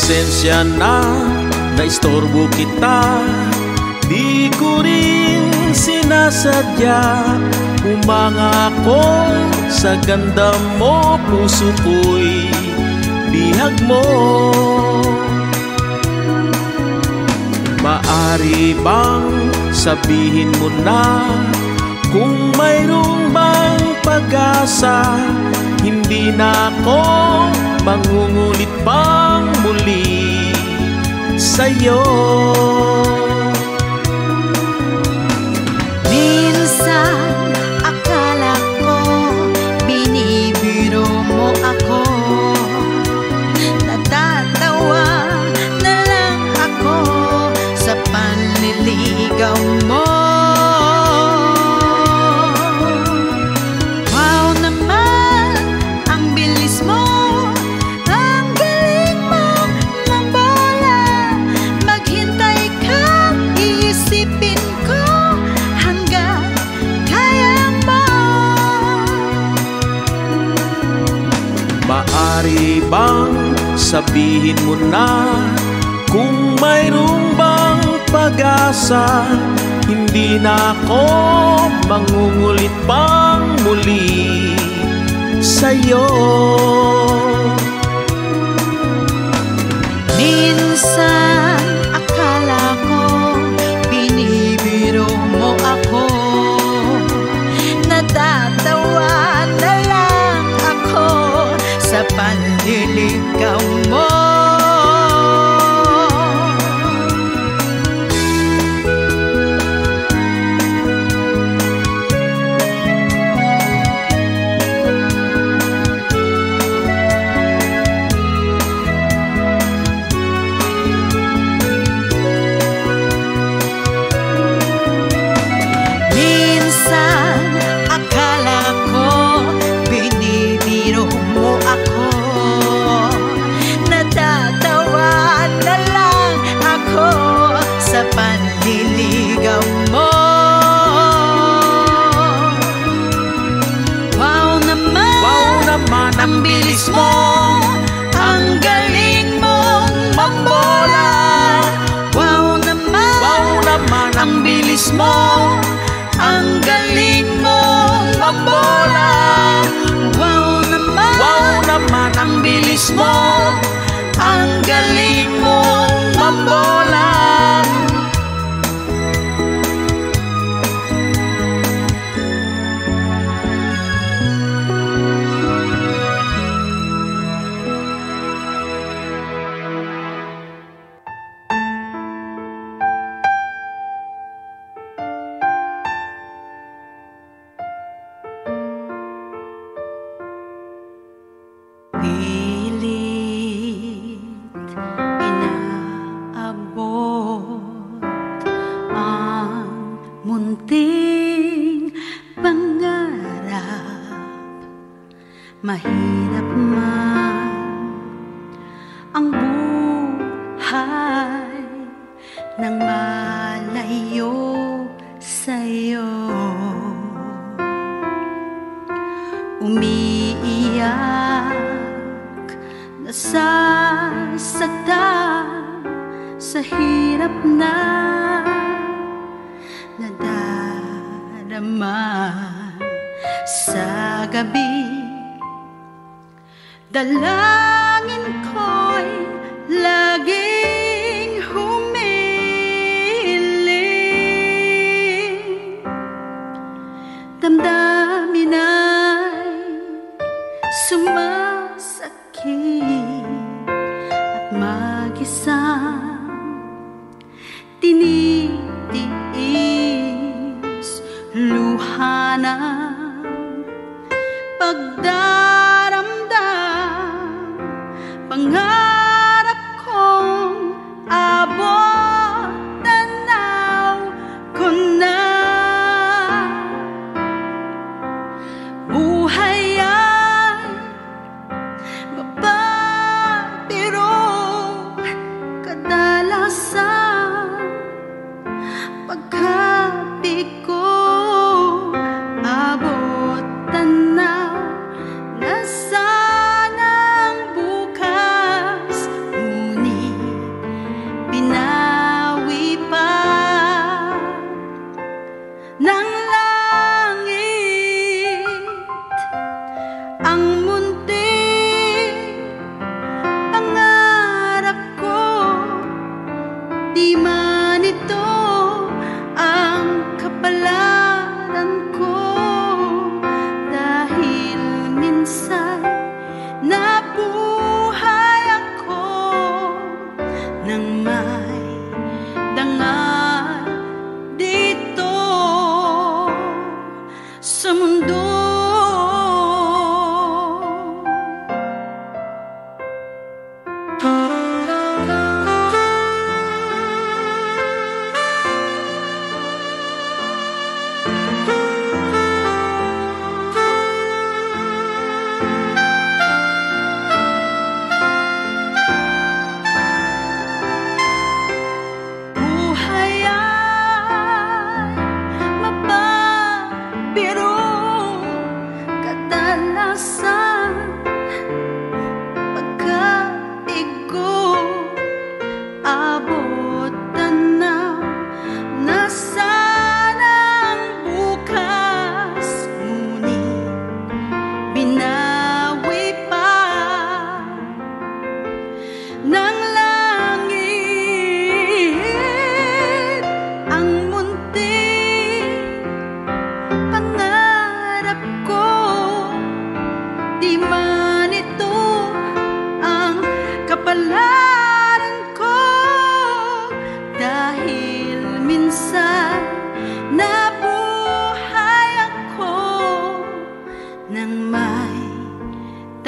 Pasensya na, naistorbo kita. Di ko rin sinasadya. Humanga ako sa ganda mo, puso ko'y bihag mo. Maari bang sabihin mo na kung mayroong bang pag-asa? Hindi na ako mangungulit pang muli sa'yo. Minsan akala ko binibiro mo ako, natatawa na lang ako sa panliligaw mo. Wow naman, ang bilis mo, ang galing mong mambola. Maghintay ka, iisipin ko hanggang kaya mo. Maari bang sabihin mo na kung mayroong bang pag-asa? Hindi na ako mangungulit pang muli sa'yo. Minsan akala ko binibiro mo ako, natatawa na lang ako sa panliligaw mo. Minsan akala ko binibiro mo ako, natatawa na lang ako sa panliligaw mo. Wow naman, ang bilis mo, ang galing mong mambola. Wow naman, ang bilis mo, ang galing mong mambola. Wow naman, ang bilis mo, ang galing mong mambola. Pilit inaabot ang munting pangarap. Mahirap man ang buhay nang malayo sa'yo. Umiiyak, nasasaktan sa hirap na nadarama sa gabi. Dalangin ko'y laging humiling, damdamin ay sumasakit at mag-isang tinitiis luha ng pagdaramdam. Pangarap kong abot tanaw ko na. Buhay ay mapapiro, kadalasan pagkapit ko abot tanaw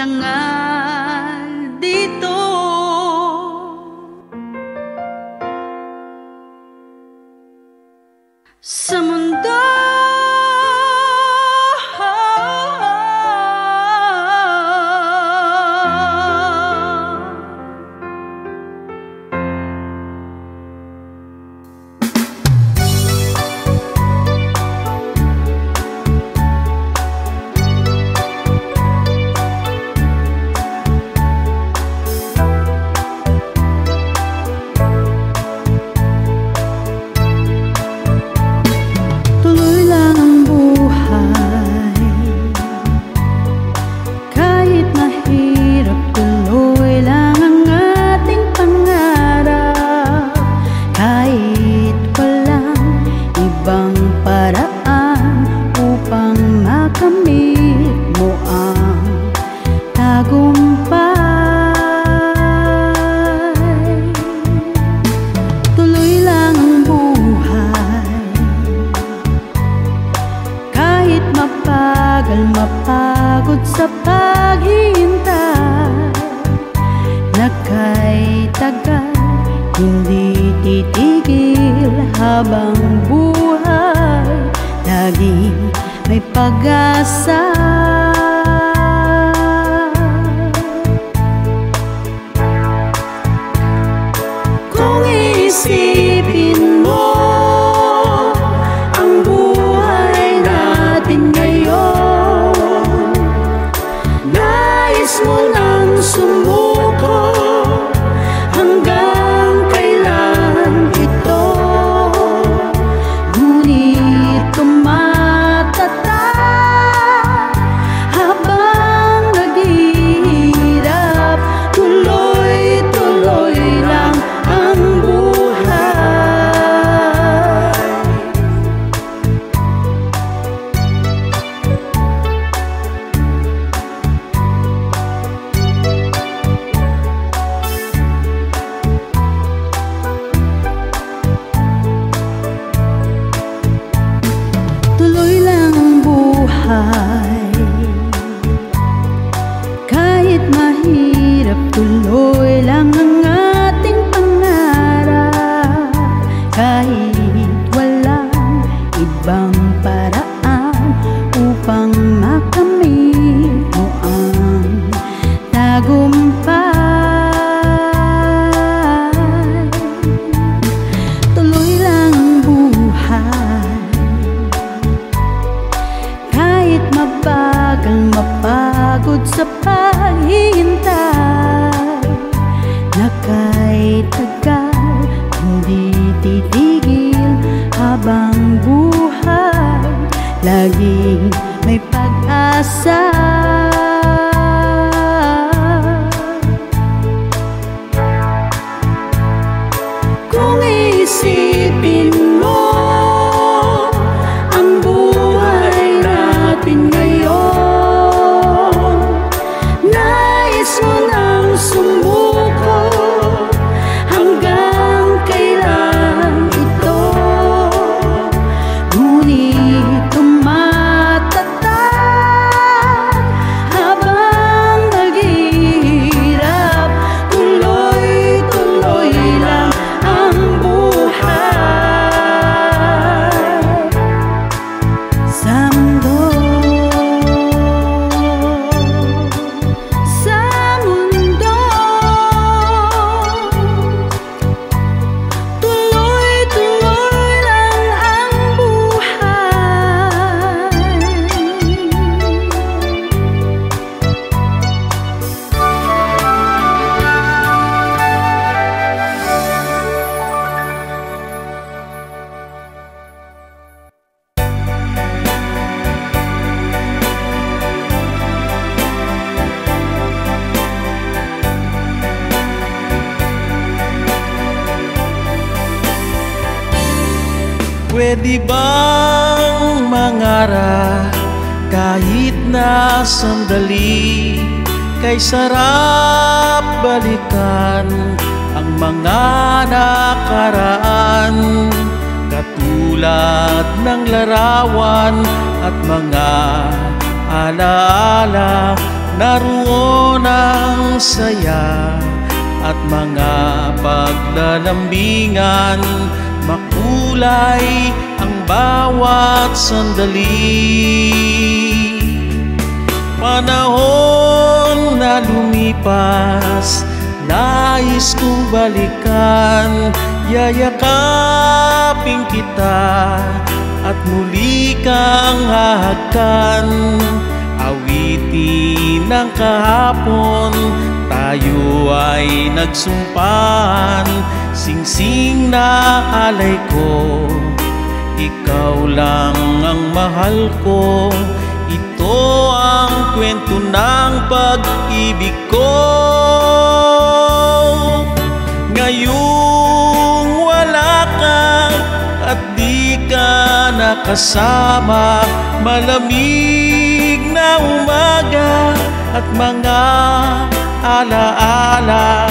magtangal dito. Sa mundo mapagod sa paghihintay na kay tagal hindi titigil habang buhay laging may pag-asa. Kung isipin mo ang buhay natin ngayon, nais mo nang sumuko hanggang kailan ito, ngunit tumatatag habang naghihirap, tuloy-tuloy lang ang buhay. Tuloy lang ang buhay, kahit mahirap, tuloy lang ang ating pangarap. Kahit walang ibang paraan upang makamit mo ang tagumpay. Tuloy lang ang buhay, kahit mabagal, mapagod sa paghihintay na kay tagal hindi titigil habang buhay laging may pag-asa. Kung isipin mo ang buhay natin ngayon, nais mo nang sumuko hanggang kailan ito, ngunit tumatatag habang naghihirap, tuloy-tuloy lang ang buhay. Sa mundo, sa mundo, tuloy-tuloy lang ang buhay. Pwede bang mangarap kahit na sandali, kay sarap balikan ang mga nakaraan, katulad ng larawan at mga alaala naroon ang saya at mga paglalambingan. Makulay ang bawat sandali. Panahon na lumipas, nais kong balikan. Yayakapin kita at muli kang hahagkan. Awitin ng kahapon, tayo ay nagsumpahan. Singsing na alay ko, ikaw lang ang mahal ko. Ito ang kwento ng pag-ibig ko. Ngayong wala ka at di ka nakasama, malamig na umaga at mga alaala.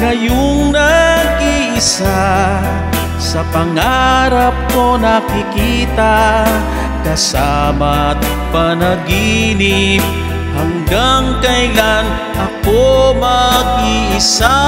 Ngayong nag-iisa, sa pangarap ko nakikita, kasama't panaginip. Hanggang kailan ako mag-iisa?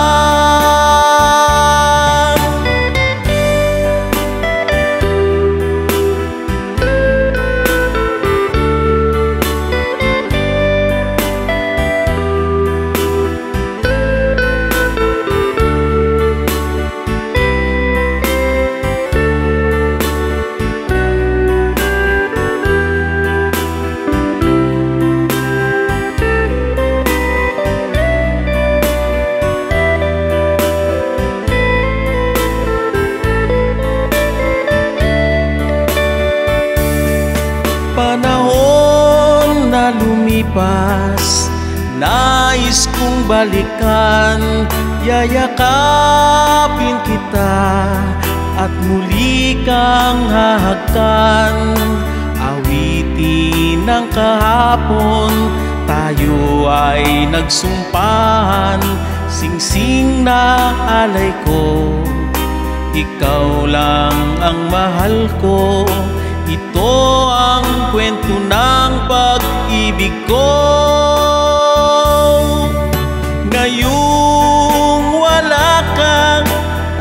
Panahon na lumipas, nais kong balikan. Yayakapin kita at muli kang hahagkan. Awitin ng kahapon, tayo ay nagsumpahan. Singsing na alay ko, ikaw lang ang mahal ko. Ito ang kwento ng pag-ibig ko. Ngayong wala ka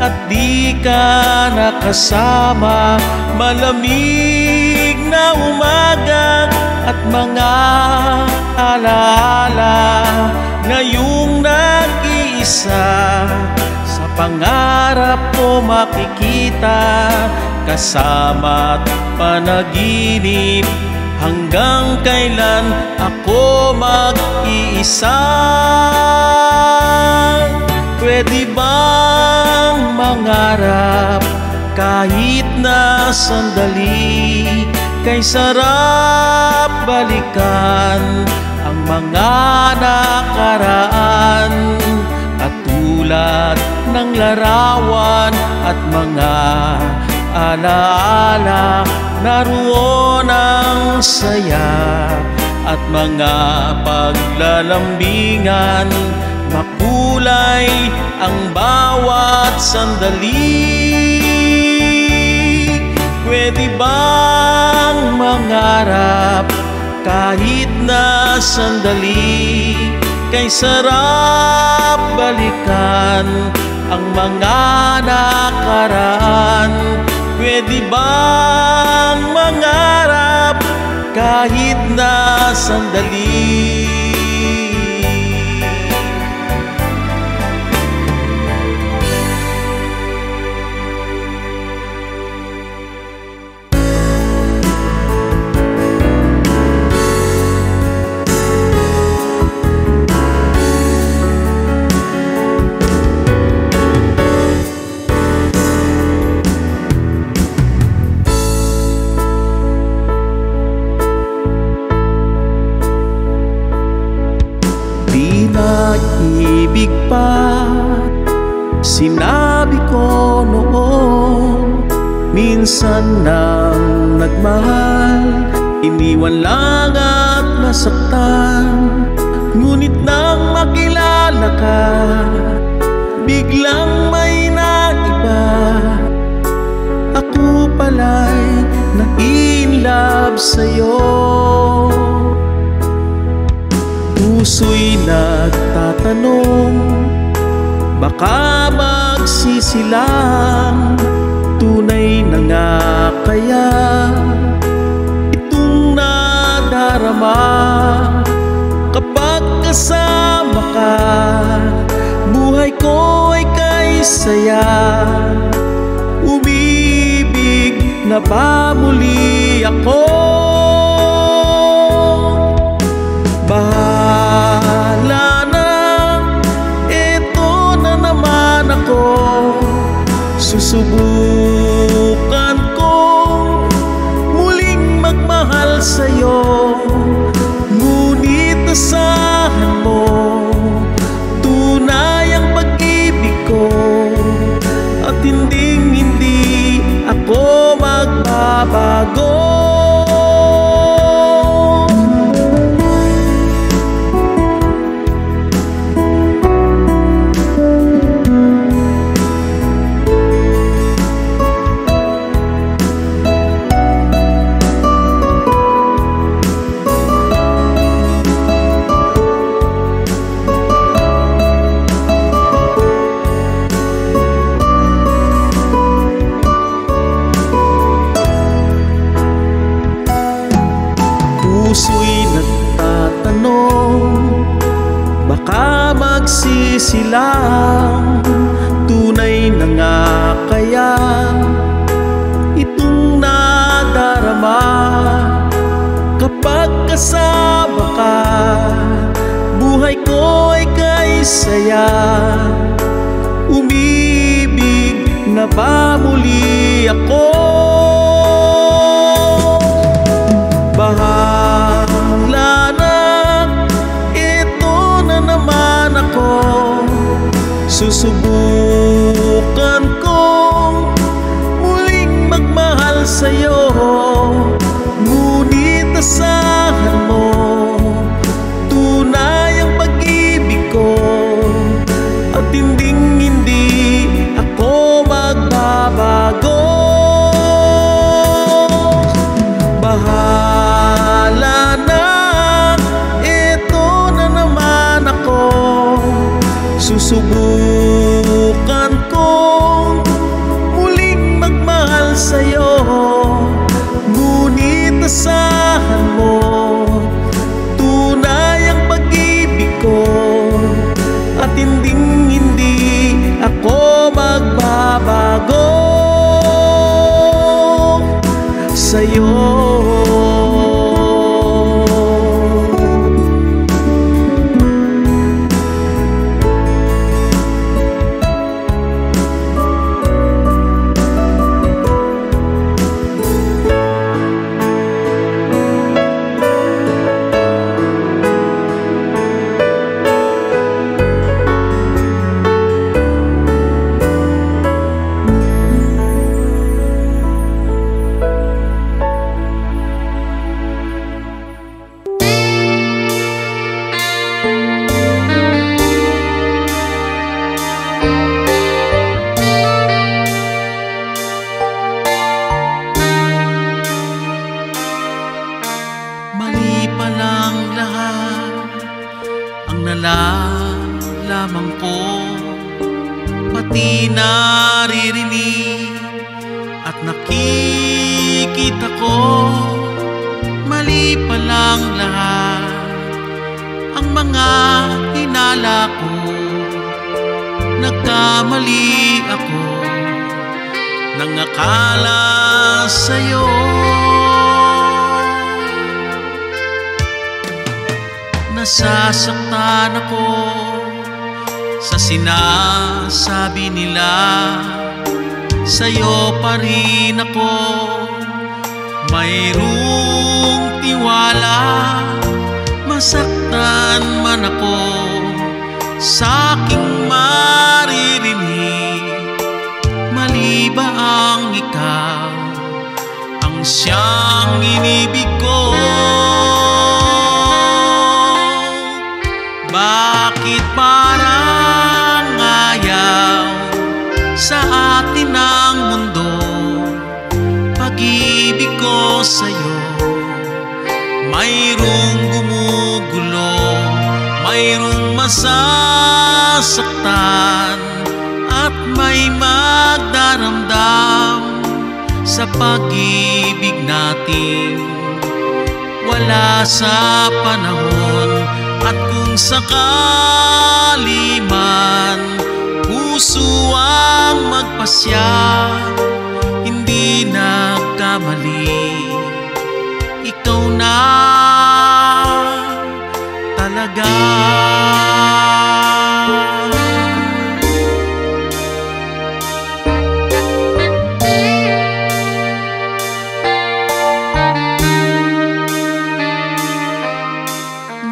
at di ka nakasama, malamig na umaga at mga alaala. Ngayong nag-iisa, sa pangarap ko makikita, kasama't panaginip. Hanggang kailan ako mag-iisa? Pwede bang mangarap kahit na sandali? Kay sarap balikan ang mga nakaraan, katulad ng larawan at mga alaala. Naroon ang saya at mga paglalambingan. Makulay ang bawat sandali. Pwede bang mangarap kahit na sandali? Kay sarap balikan ang mga nakaraan. Pwede bang mangarap kahit na sandali? Ibig pa sinabi ko noon, minsan nang nagmahal, iniwan lang at nasaktan. Ngunit nang makilala ka, biglang may naiba. Ako pala'y na-in-love sa'yo. Puso'y nagtatanong, baka magsisilang, tunay na nga kaya itong nadarama kapag kasama ka? Buhay ko ay kay saya, umibig na ba muli ako? Bahala na, eto na naman ako. Susubukan kong muling magmahal sa'yo, ngunit asahan mo tunay ang pag-ibig ko, at hindi ako magbabago. Puso'y nagtatanong, baka magsisilang, tunay na nga kaya itong nadarama kapag kasama ka? Buhay ko ay kay saya, umibig na ba muli ako? Bahala na, ito na naman ako. Susubukan kong muling magmahal sa'yo, ngunit asahan mo tunay ang pag-ibig ko, at hindi ako magbabago. Bahala na, eto na naman ako. Susubukan kong muling magmahal sa'yo, ngunit asahan mo tunay ang pag-ibig ko, at hindi ako magbabago sa'yo. Nalalaman ko, pati naririnig at nakikita ko, mali palang lahat ang mga hinala ko. Nagkamali ako nang akala sa'yo. Nasasaktan ako sa sinasabi nila, sa'yo pa rin ako mayroong tiwala. Masaktan man ako sa aking maririnig, mali ba ang ikaw ang siyang inibig ko? Bakit parang ayaw sa atin ang mundo? Pag-ibig ko sa'yo mayroong gumugulo, mayroong masasaktan at may magdaramdam sa pag-ibig natin. Wala sa panahon at kung sakali man puso ang magpasya, hindi nagkamali. Ikaw na talaga.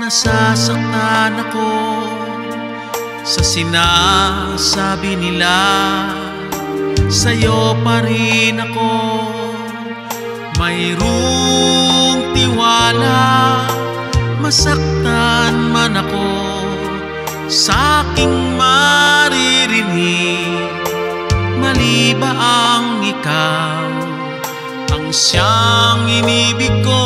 Nasasaktan ako sa sinasabi nila, sa'yo pa rin ako mayroong tiwala. Masaktan man ako sa aking maririnig, mali ba ang ikaw ang siyang inibig ko?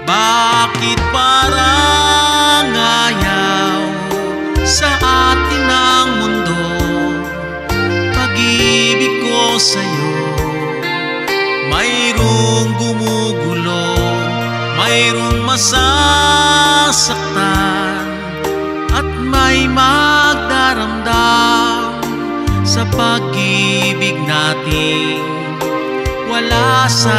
Bakit parang ayaw sa atin ang mundo? Pag-ibig ko sa'yo mayroong gumugulo, mayroong masasaktan at may magdaramdam sa pag-ibig natin. Wala sa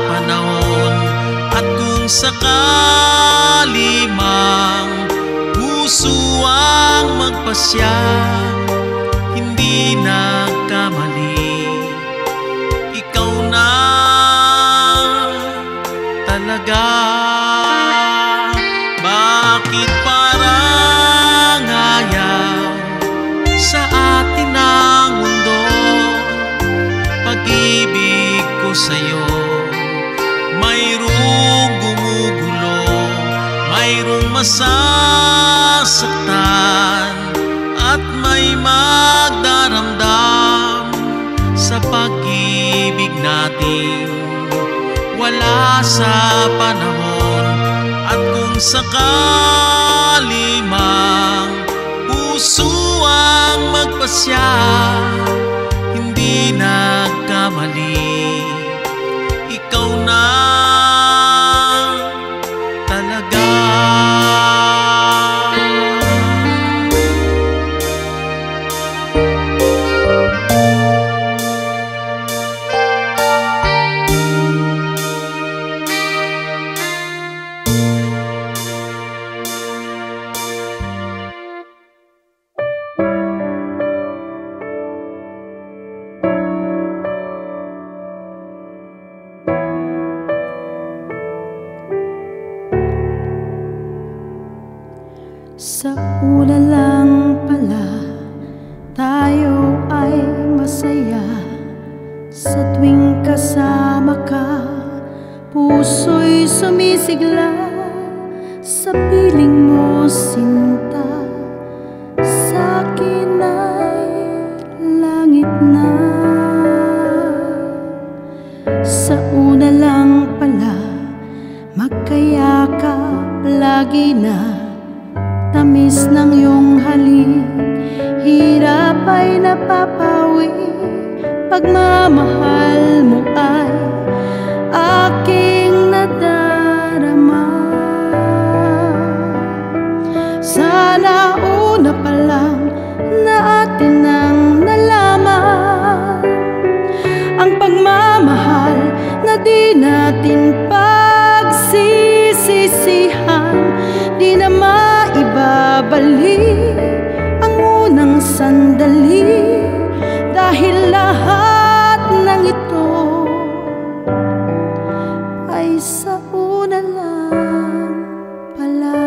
panahon at kung sakali mang puso ang magpasya, hindi nagkamali. Ikaw na talaga. Bakit parang ayaw sa atin ang mundo? Pag-ibig ko sa'yo mayroong gumugulo, mayroong masasaktan at may magdaramdam sa pag-ibig natin. Wala sa panahon at kung sakali mang puso ang magpasya, hindi nagkamali. Ikaw na talaga. Sa una lang pala tayo ay masaya. Sa tuwing kasama ka, puso'y sumisigla. Sa piling mo sinta, sa'kin ay langit na. Sa una lang pala magkayakap lagi na. Tamis ng iyong halik, hirap ay napapawi. Pagmamahal mo ay aking nadarama. Sana una pa lang na atin ang nalaman ang pagmamahal na di natin pagsisisihan. Di na maibabalik ang unang sandali, dahil lahat ng ito ay sa una lang pala.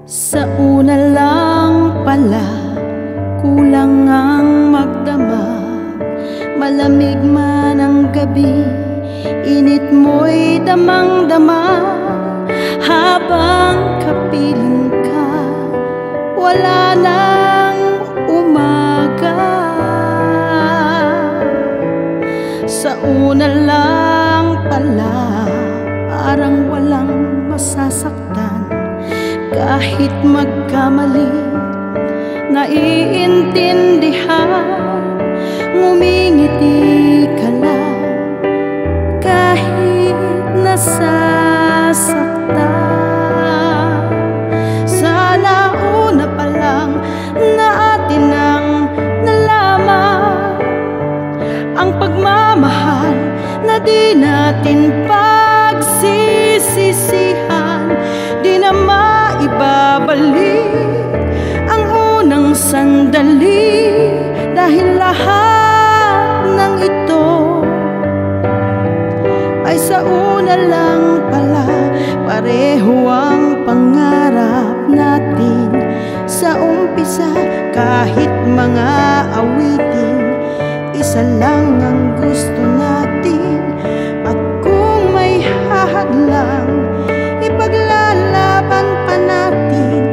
Sa una lang pala kulang ang magdamag. Malamig man ang gabi, init mo'y damang-dama. Habang kapiling ka, wala na una lang pala, parang walang masasaktan kahit magkamali. Naiintindihan, ngumingiti ka lang kahit nasasaktan. Sana una pa lang na atin nang nalaman ang pagmamahal na di natin pagsisisihan. Di na maibabalik ang unang sandali, dahil lahat ng ito ay sa una lang pala. Pareho ang pangarap natin sa umpisa, kahit mga awitin, isa lang ang gusto natin. At kung may hahadlang, ipaglalaban pa natin.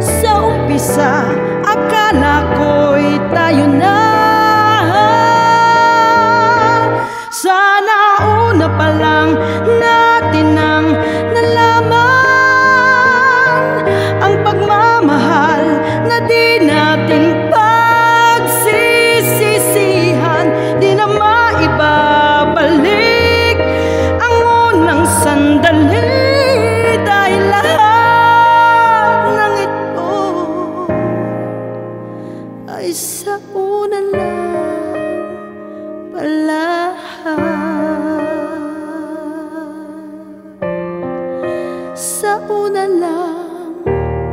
Sa umpisa, akala ko'y tayo na. Sana una pa lang natin nang nalaman ang pagmamahal na di natin pagsisisihan. Di na maibabalik ang unang sandali, dahil lahat ng ito ay sa una lang pala. Sa una lang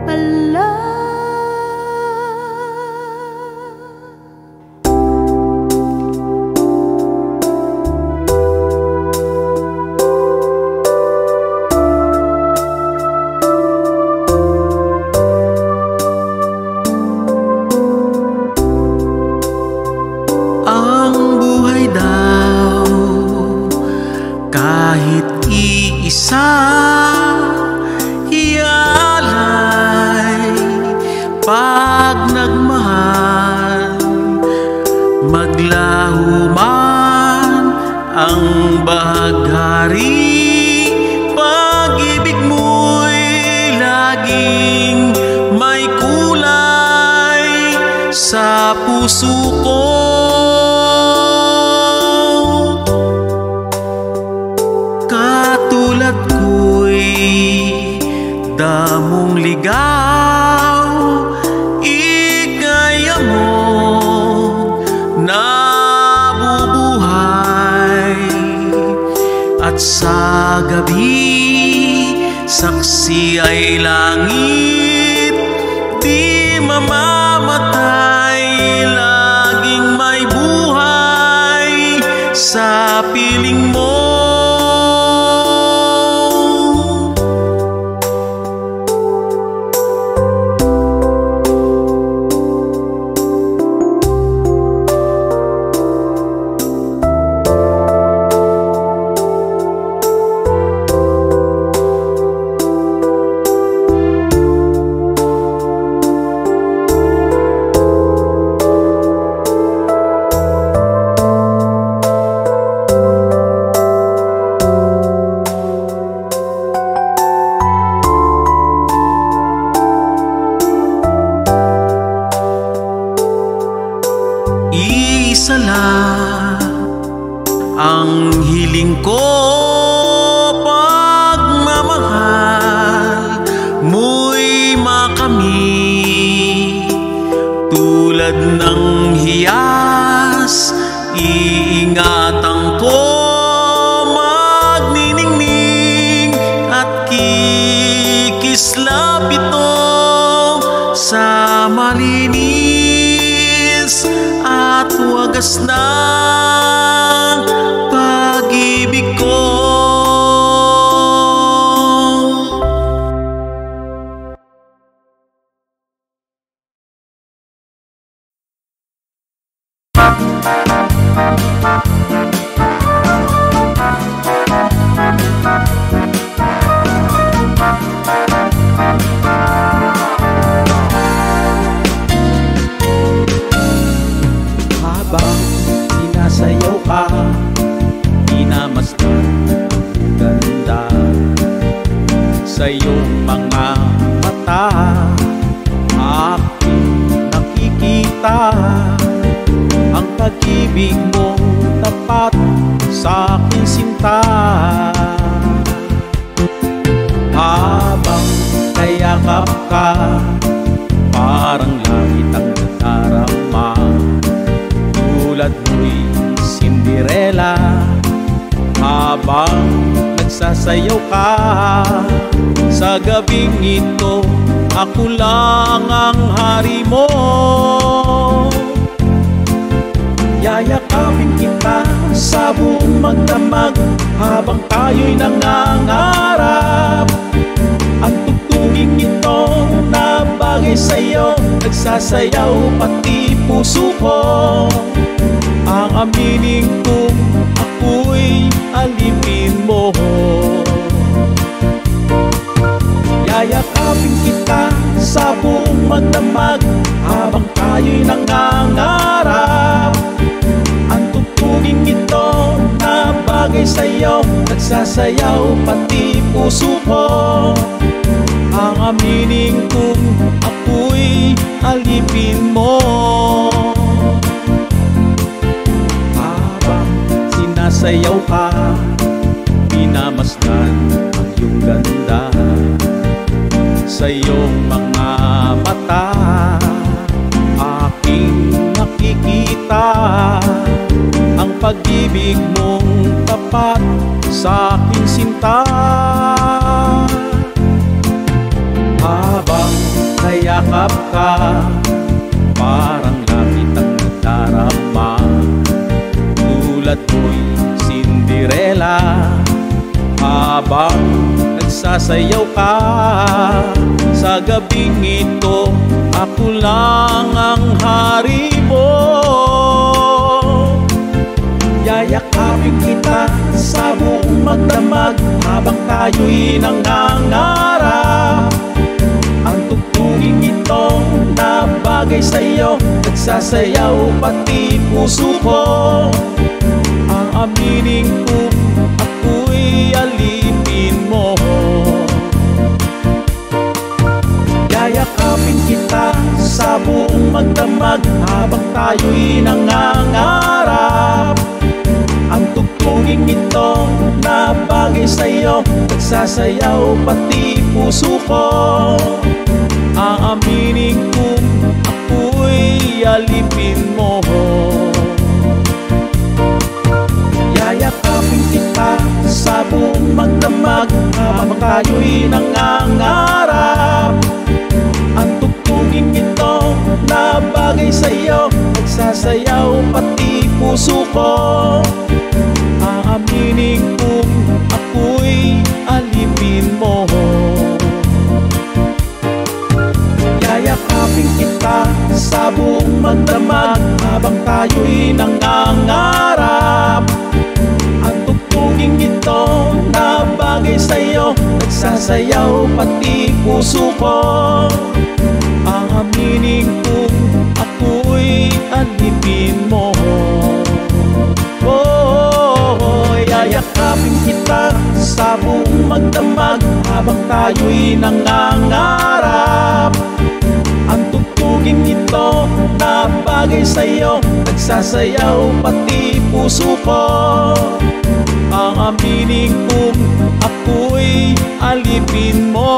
pala. Ang buhay daw kahit iisa, ialay pag nagmahal. Maglaho man ang bahaghari, pag-ibig mo'y laging may kulay sa puso ko. Katulad ko'y damong ligaw, ikaya mo nabubuhay. At sa gabi, saksi ay langit, di mamamatay, laging may buhay sa piling mo. Isa lang ang hiling ko, pagmamahal mo'y makamit. Tulad ng hiyas, iingatan ko, magniningning at kikislap ito sa malinis at wagas na pag-ibig ko. Habang sinasayaw ang pag-ibig mong tapat sa aking sinta. Habang kayakap ka, parang langit ang nadarama. Tulad mo'y Cinderella, habang nagsasayaw ka. Sa gabing ito, ako lang ang hari mo. Yayakapin kita sa buong magdamag, habang tayo'y nangangarap. Ang tugtuging ito na bagay sa'yo, nagsasayaw pati puso ko. Ang aminin kong ako'y alipin mo. Yayakapin kita sa buong magdamag, habang tayo'y nangangarap. Ang tugtuging ito na bagay sa'yo, nagsasayaw pati puso ko. Ang aminin kong ako'y alipin mo. Habang sinasayaw ka, minamasdan ang iyong ganda. Sa iyong mga mata, aking nakikita ang pag-ibig mong tapat sa aking sinta. Habang nayakap ka, parang langit ang nadarama. Tulad mo'y Cinderella, habang nagsasayaw ka. Sa gabing ito, ako lang ang hari mo. Yayakapin kita sa buong magdamag, habang tayo'y nangangarap. Ang tugtuging ito na bagay sa'yo, nagsasayaw pati puso ko. Ang aminin kong ako'y alipin mo. Yayakapin kita sa buong magdamag, habang tayo'y nangangarap. Ang tugtuging ito na bagay sa'yo, nagsasayaw pati puso ko. Ang aminin kong ako'y alipin mo. Yayakapin kita sa buong magdamag, habang tayo'y nangangarap. Ang tugtuging ito na bagay sa'yo, nagsasayaw pati puso ko. Ang aminin kong ako'y alipin mo. Yayakapin kita sa buong magdamag, habang tayo'y nangangarap. Ang tugtuging ito na bagay sa'yo, nagsasayaw pati puso ko. Ang aminin kong ako'y alipin mo. Oh, yayakapin kita sa buong magdamag, habang tayo'y nangangarap. Ang tugtuging ito na bagay sa'yo, nagsasayaw pati puso ko. Ang aminin kong ako'y alipin mo.